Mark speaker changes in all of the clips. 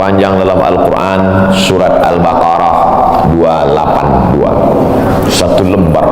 Speaker 1: panjang dalam Al-Quran, surat Al-Baqarah 282, satu lembar.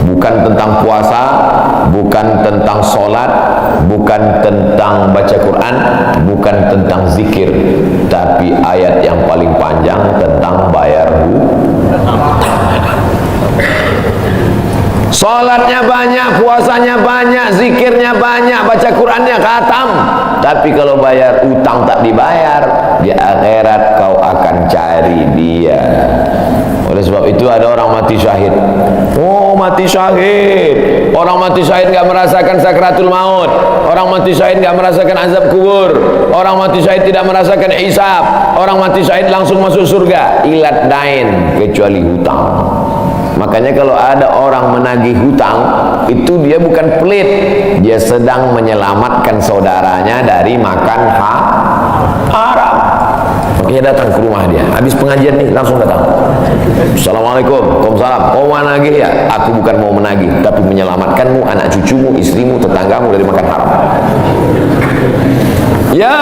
Speaker 1: Bukan tentang puasa, bukan tentang solat, bukan tentang baca Quran, bukan tentang zikir, tapi ayat yang paling panjang tentang bayar hutang. Salatnya banyak, puasanya banyak, zikirnya banyak, baca Qurannya khatam, tapi kalau bayar utang tak dibayar, di akhirat kau akan cari dia. Oleh sebab itu ada orang mati syahid. Oh, mati syahid. Orang mati syahid enggak merasakan sakratul maut. Orang mati syahid enggak merasakan azab kubur. Orang mati syahid tidak merasakan hisab. Orang mati syahid langsung masuk surga. Ilat dain, kecuali hutang. Makanya kalau ada orang menagih hutang, itu dia bukan pelit, dia sedang menyelamatkan saudaranya dari makan haram. Makanya datang ke rumah dia, habis pengajian nih langsung datang. Assalamualaikum, waalaikumsalam. Kau mau menagih ya? Aku bukan mau menagih, tapi menyelamatkanmu, anak cucumu, istrimu, tetanggamu dari makan haram. Ya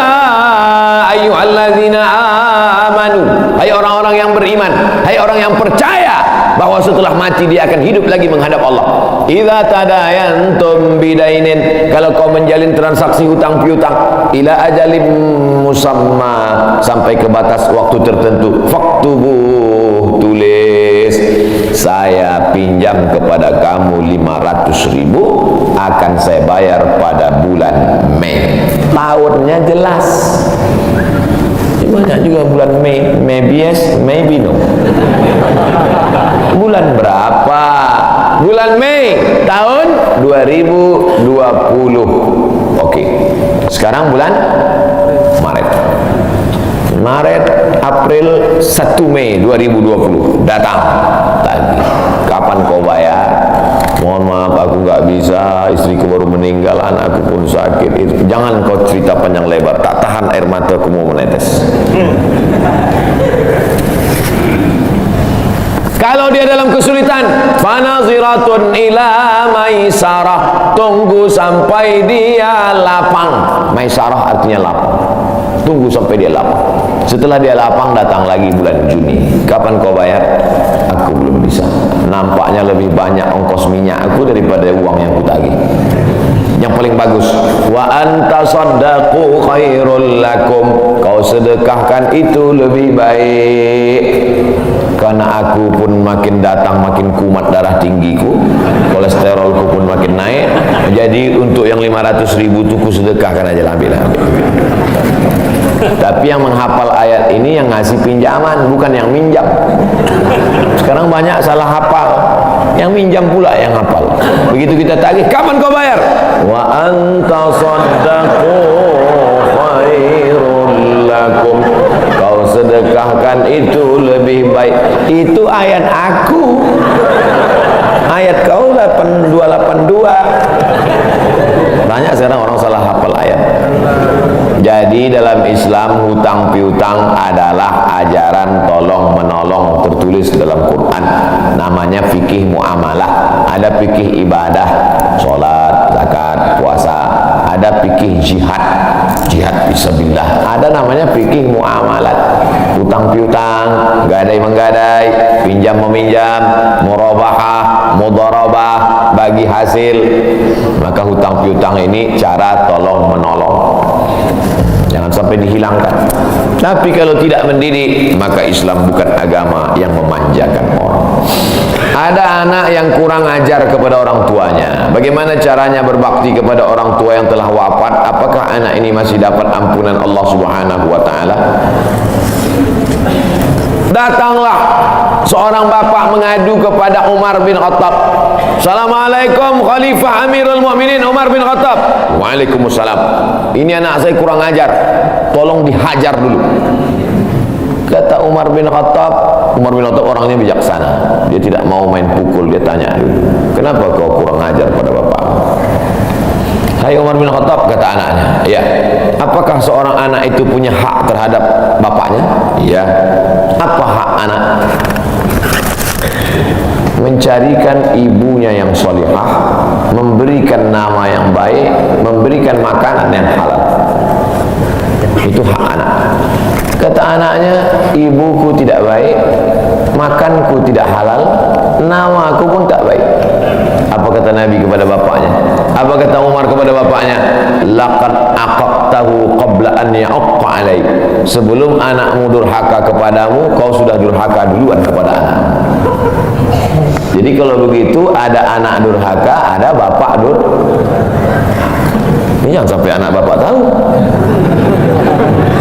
Speaker 1: ayyuhalladzina amanu, hai orang-orang yang beriman, hai orang yang percaya bahwa setelah mati dia akan hidup lagi menghadap Allah. Idza tadayantum bidainin, kalau kau menjalin transaksi hutang piutang, ila ajalim musamma, sampai ke batas waktu tertentu, faktubuh, tulis, saya pinjam kepada kamu 500.000, akan saya bayar pada bulan Mei. Tahunnya jelas. Banyak juga bulan Mei, maybe yes, maybe no. Bulan berapa? Bulan Mei tahun 2020. Oke. Sekarang bulan Maret. Maret, April, 1 Mei 2020 datang tadi. Kapan kau bayar? Mohon maaf, aku nggak bisa, istriku baru meninggal, anakku pun sakit. Jangan kau cerita panjang lebar, tak tahan air mataku mau menetes. Kalau dia dalam kesulitan, fanaziratun ila maisarah, tunggu sampai dia lapang. Maisarah artinya lapang. Tunggu sampai dia lapang. Setelah dia lapang, datang lagi bulan Juni. Kapan kau bayar? Aku belum bisa. Nampaknya lebih banyak ongkos minyak aku daripada uang yang kutagih. Yang paling bagus, wa anta saddaqu khairul lakum, kau sedekahkan itu lebih baik. Karena aku pun makin datang makin kumat darah tinggiku, kolesterolku pun makin naik. Jadi untuk yang 500.000 itu ku sedekahkan aja, ambil. Tapi yang menghafal ayat ini yang ngasih pinjaman, bukan yang minjam. Sekarang banyak salah hafal, yang minjam pula yang hafal. Begitu kita tagih, kapan kau bayar? Wa anta saddaqu khairul lakum, kau sedekahkan itu lebih baik. Itu ayat aku, ayat kau 8282. Banyak sekarang orang salah hafal ayat. Jadi dalam Islam hutang piutang adalah ajaran tolong menolong tertulis dalam Quran. Namanya fikih muamalah. Ada fikih ibadah, sholat, zakat, puasa. Ada fikih jihad, jihad fisabilillah. Ada namanya fikih muamalat. Hutang piutang, gadai menggadai, pinjam meminjam, murabahah, mudharabah, bagi hasil. Maka hutang piutang ini cara tolong menolong. Jangan sampai dihilangkan. Tapi kalau tidak mendidik, maka Islam bukan agama yang memanjakan orang. Ada anak yang kurang ajar kepada orang tuanya. Bagaimana caranya berbakti kepada orang tua yang telah wafat? Apakah anak ini masih dapat ampunan Allah Subhanahu wa taala? Datanglah seorang bapak mengadu kepada Umar bin Khattab. Assalamualaikum Khalifah Amirul Mukminin Umar bin Khattab. Waalaikumsalam. Ini anak saya kurang ajar, tolong dihajar dulu. Kata Umar bin Khattab orangnya bijaksana, dia tidak mau main pukul. Dia tanya dulu, kenapa kau kurang ajar pada bapak? Hai Umar bin Khattab, kata anaknya, ya. Apakah seorang anak itu punya hak terhadap bapaknya? Ya. Apa hak anak? Mencarikan ibunya yang solihah, memberikan nama yang baik, memberikan makanan yang halal. Itu hak anak. Kata anaknya, ibuku tidak baik, makanku tidak halal, namaku pun tak baik. Apa kata Nabi kepada bapaknya? Apa kata Umar kepada bapaknya? Laqad aqaqtahu qabla an ya'aqqa alaik. Sebelum anakmu durhaka kepadamu, kau sudah durhaka duluan kepada anak. Jadi kalau begitu, ada anak durhaka, ada bapak ini jangan sampai anak bapak tahu.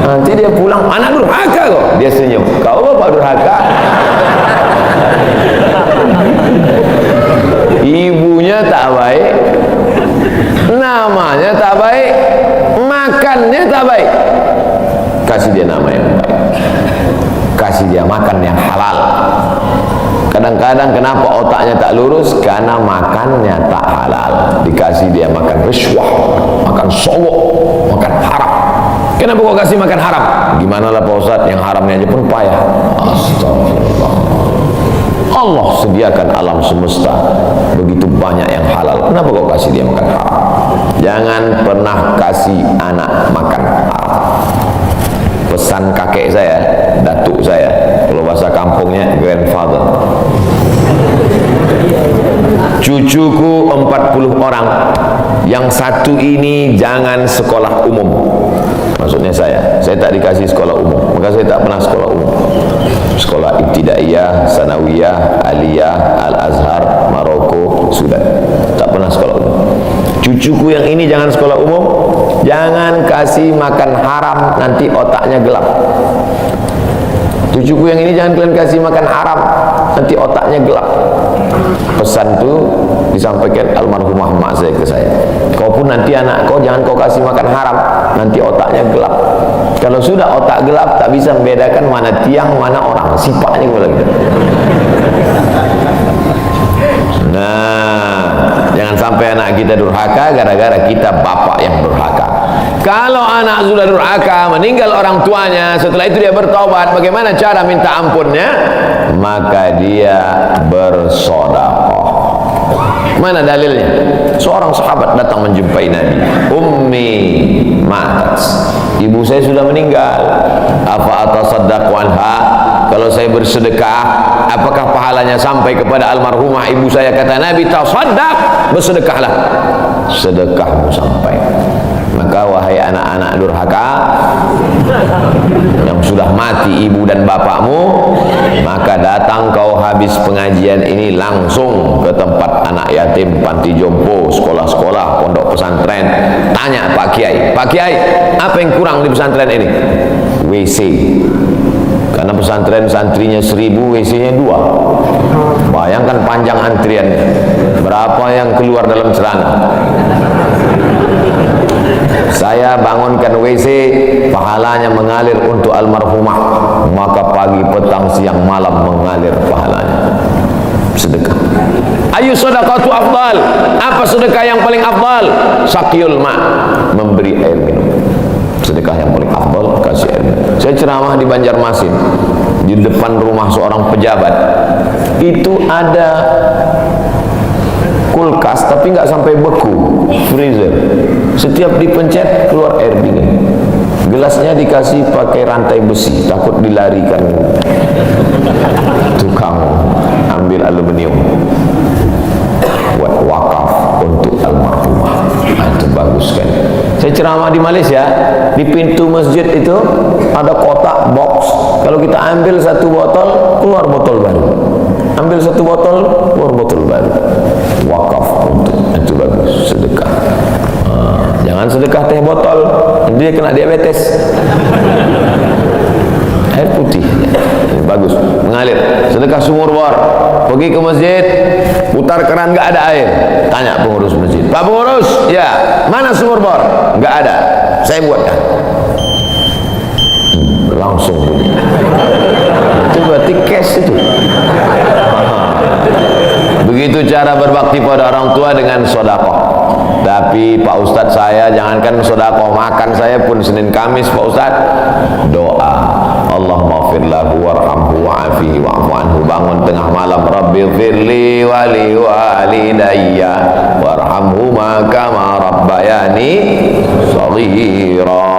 Speaker 1: Nanti dia pulang, anak durhaka kok. Dia senyum, kau bapak durhaka. Ibunya tak baik, namanya tak baik, makannya tak baik. Kasih dia nama yang baik, kasih dia makan yang halal. Kadang-kadang kenapa otaknya tak lurus? Karena makannya tak halal. Dikasih dia makan rishwah, makan sogok, makan haram. Kenapa kok kasih makan haram? Gimana lah Pak Ustadz, yang haramnya aja pun payah. Astagfirullah. Allah sediakan alam semesta begitu banyak yang halal. Kenapa kok kasih dia makan haram? Jangan pernah kasih anak makan haram. Pesan kakek saya, datuk saya, kalau bahasa kampungnya grandfather. Cucuku 40 orang, yang satu ini jangan sekolah umum. Maksudnya saya tak dikasih sekolah umum, maka saya tak pernah sekolah umum. Sekolah ibtidaiyah, sanawiyah, aliyah, al-azhar, Maroko, Sudan, tak pernah sekolah umum. Cucuku yang ini jangan sekolah umum, jangan kasih makan haram, nanti otaknya gelap. Cucuku yang ini jangan kalian kasih makan haram, nanti otaknya gelap. Pesan itu disampaikan almarhumah mak saya ke saya. Kau pun nanti anak kau jangan kau kasih makan haram, nanti otaknya gelap. Kalau sudah otak gelap, tak bisa membedakan mana tiang, mana orang, sifatnya kepala kita. Nah, jangan sampai anak kita durhaka gara-gara kita bapak yang durhaka. Kalau anak sudah durhaka, meninggal orang tuanya, setelah itu dia bertobat, bagaimana cara minta ampunnya? Maka dia bersedekah. Mana dalilnya? Seorang sahabat datang menjumpai Nabi. Ummi matat, ibu saya sudah meninggal. Apa atasaddaqu anha? Kalau saya bersedekah, apakah pahalanya sampai kepada almarhumah ibu saya? Kata Nabi, tasaddaq, bersedekahlah, sedekahmu sampai. Maka wahai anak-anak durhaka yang sudah mati ibu dan bapakmu, maka datang kau habis pengajian ini langsung ke tempat anak yatim, panti jompo, sekolah-sekolah, pondok pesantren. Tanya Pak Kiai, Pak Kiai, apa yang kurang di pesantren ini? WC. Karena pesantren santrinya 1000, WC-nya 2. Bayangkan panjang antriannya. Berapa yang keluar dalam celana? Saya bangunkan WC, pahalanya mengalir untuk almarhumah, maka pagi, petang, siang, malam mengalir pahalanya. Sedekah. Ayu sedekatu afdal? Apa sedekah yang paling afdal? Sakyul ma, memberi air minum. Sedekah yang paling afdal kasih air minum. Saya ceramah di Banjarmasin, di depan rumah seorang pejabat. Itu ada kulkas tapi nggak sampai beku, freezer. Setiap dipencet keluar air dingin. Gelasnya dikasih pakai rantai besi, takut dilarikan tukang ambil aluminium. Buat wakaf untuk almarhumah. Itu bagus kan. Saya ceramah di Malaysia, di pintu masjid itu ada kotak box. Kalau kita ambil satu botol, keluar botol baru. Ambil satu botol, keluar botol baru. Wakaf untuk, itu bagus, sedekah. Jangan sedekah teh botol, dia kena diabetes. Air putih, bagus, mengalir. Sedekah sumur bor, pergi ke masjid, putar keran, nggak ada air. Tanya pengurus masjid, Pak pengurus, ya, mana sumur bor? Nggak ada, saya buatkan. Langsung bunyi. Itu berarti cash itu. Begitu cara berbakti pada orang tua dengan sedekah. Tapi Pak Ustadz, saya jangankan sedekah, makan saya pun Senin Kamis Pak Ustadz doa, Allahumma ighfir lahu warhamhu wa'afihi wa'fu anhu. Bangun tengah malam, Rabbighfirli wa li walidayya warhamhuma kama rabbayani shaghira.